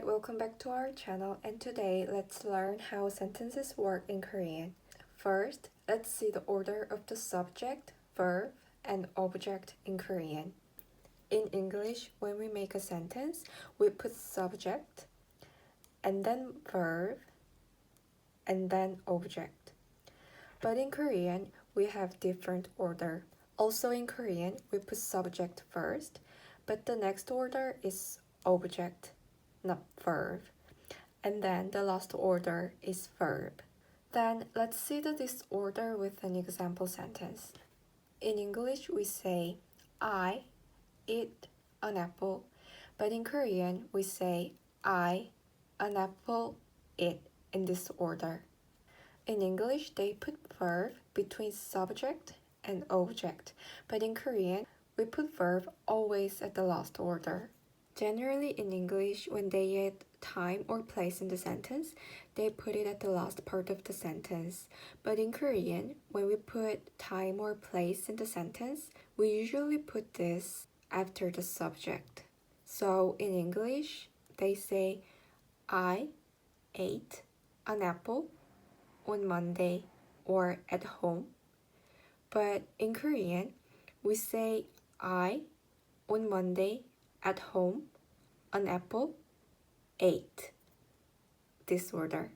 Alright, welcome back to our channel, and today let's learn how sentences work in Korean. First, let's see the order of the subject, verb, and object in Korean. In English, when we make a sentence, we put subject, and then verb, and then object. But in Korean, we have different order. Also in Korean, we put subject first, but the next order is object, not verb. And then the last order is verb. Then let's see the disorder with an example sentence. In English, we say, I eat an apple. But in Korean, we say, I, an apple, eat in this order. In English, they put verb between subject and object. But in Korean, we put verb always at the last order. Generally, in English, when they add time or place in the sentence, they put it at the last part of the sentence. But in Korean, when we put time or place in the sentence, we usually put this after the subject. So in English, they say, I ate an apple on Monday or at home. But in Korean, we say, I on Monday at home, an apple, ate. This order.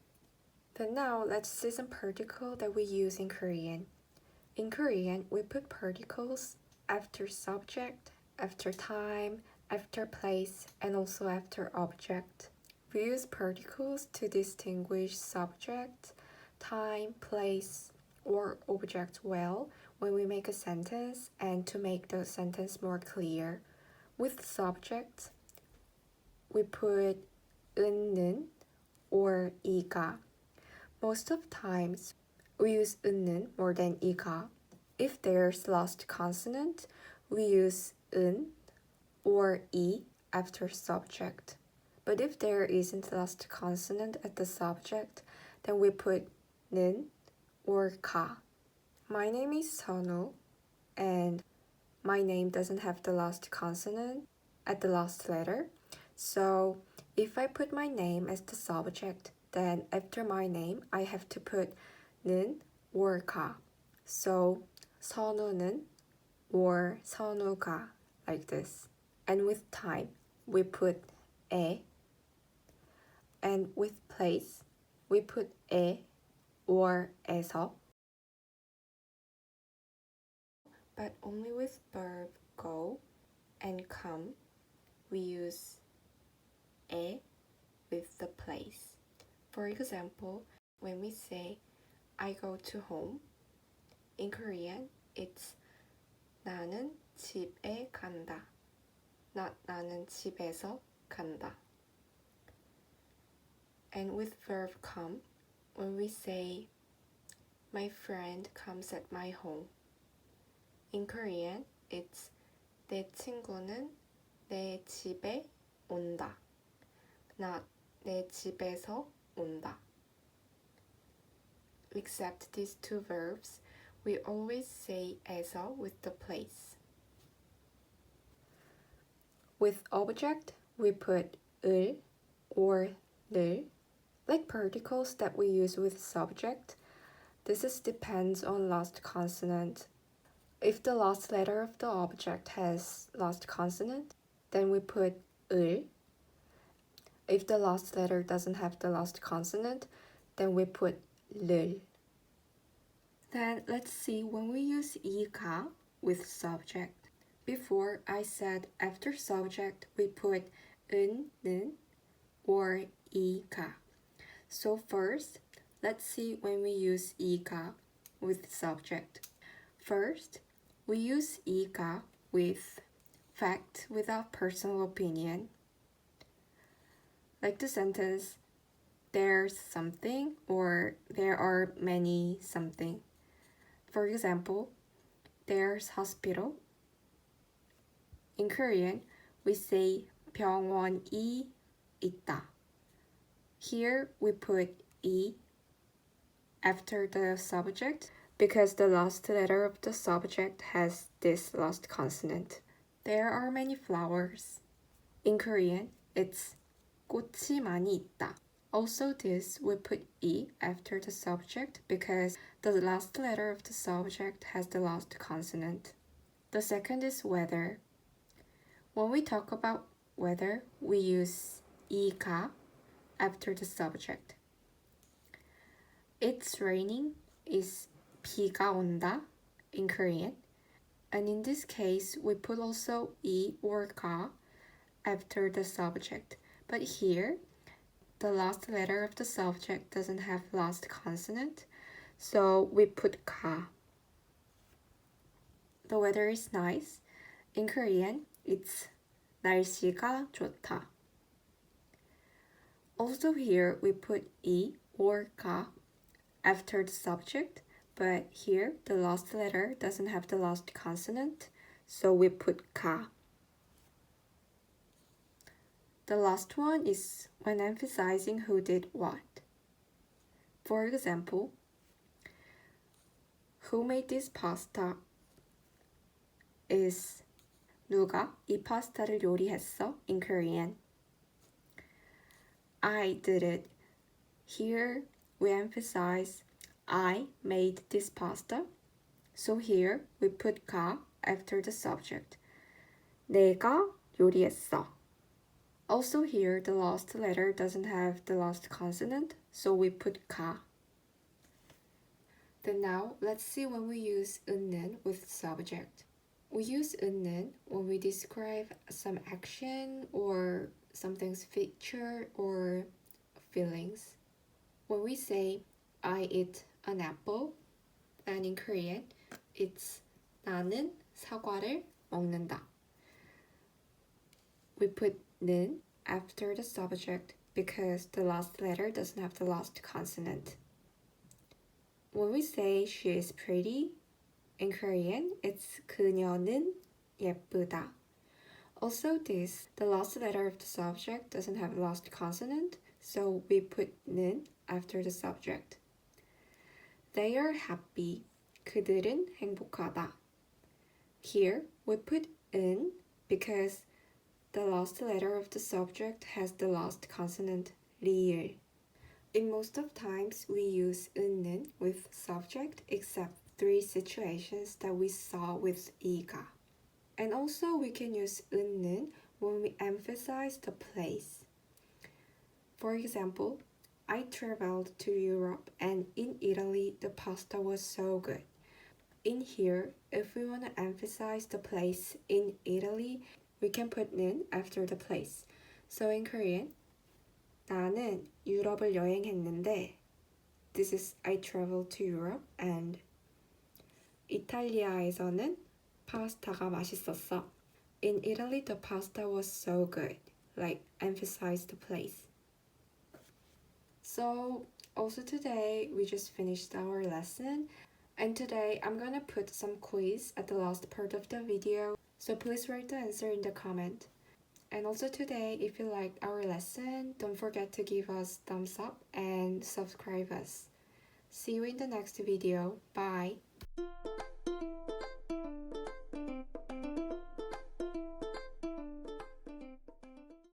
Then now let's see some particles that we use in Korean. In Korean, we put particles after subject, after time, after place, and also after object. We use particles to distinguish subject, time, place, or object well when we make a sentence and to make the sentence more clear. With subject, we put 은는 or 이가. Most of times, we use 은는 more than 이가. If there's last consonant, we use 은 or 이 after subject. But if there isn't last consonant at the subject, then we put 는 or 가. My name is Sonu, and my name doesn't have the last consonant at the last letter. So if I put my name as the subject, then after my name, I have to put 는 or 가. So 선우는 or 선우가, like this. And with time, we put 에. And with place, we put 에 or 에서. But only with verb go and come, we use 에 with the place. For example, when we say I go to home, in Korean, it's 나는 집에 간다, not 나는 집에서 간다. And with verb come, when we say my friend comes at my home, in Korean, it's 내 친구는 내 집에 온다, not 내 집에서 온다. Except these two verbs, we always say 에서 with the place. With object, we put 을 or 를, like particles that we use with subject. This depends on last consonant. If the last letter of the object has last consonant, then we put 을. If the last letter doesn't have the last consonant, then we put 를. Then let's see when we use 이가 with subject. Before I said after subject we put 은는 or 이가. So first, let's see when we use 이가 with subject. First, we use 이가 with fact without personal opinion. Like the sentence, there's something or there are many something. For example, there's hospital. In Korean, we say 병원이 있다. Here we put 이 after the subject because the last letter of the subject has this last consonant. There are many flowers. In Korean, it's 꽃이 많이 있다. Also this, we put E after the subject because the last letter of the subject has the last consonant. The second is weather. When we talk about weather, we use 이가 after the subject. It's raining is 비가 온다 in Korean. And in this case, we put also 이 or 가 after the subject. But here, the last letter of the subject doesn't have last consonant, so we put 가. The weather is nice. In Korean, it's 날씨가 좋다. Also here, we put 이 or 가 after the subject, but here the last letter doesn't have the last consonant, so we put 가. The last one is when emphasizing who did what. For example, who made this pasta is 누가 이 파스타를 요리했어 in Korean. I did it. Here we emphasize I made this pasta. So here we put 가 after the subject. 내가 요리했어. Also here the last letter doesn't have the last consonant, so we put 가. Then now let's see when we use 은는 with subject. We use 은는 when we describe some action or something's feature or feelings. When we say I eat an apple, and in Korean it's 나는 사과를 먹는다. We put 는 after the subject because the last letter doesn't have the last consonant. When we say she is pretty, in Korean it's 그녀는 예쁘다. Also this, the last letter of the subject doesn't have the last consonant, so we put 는 after the subject. They are happy. 그들은 행복하다. Here we put 은 because the last letter of the subject has the last consonant 리을. In most of times we use 은는 with subject except 3 situations that we saw with 이가. And also we can use 은는 when we emphasize the place. For example, I traveled to Europe and in Italy the pasta was so good. In here, if we want to emphasize the place in Italy, we can put 는 after the place. So in Korean, 나는 유럽을 여행했는데 this is I traveled to Europe and 이탈리아에서는 파스타가 맛있었어. In Italy, the pasta was so good. Like, emphasize the place. So, also today, we just finished our lesson. And today, I'm gonna put some quiz at the last part of the video. So please write the answer in the comment. And also today, if you liked our lesson, don't forget to give us thumbs up and subscribe us. See you in the next video. Bye!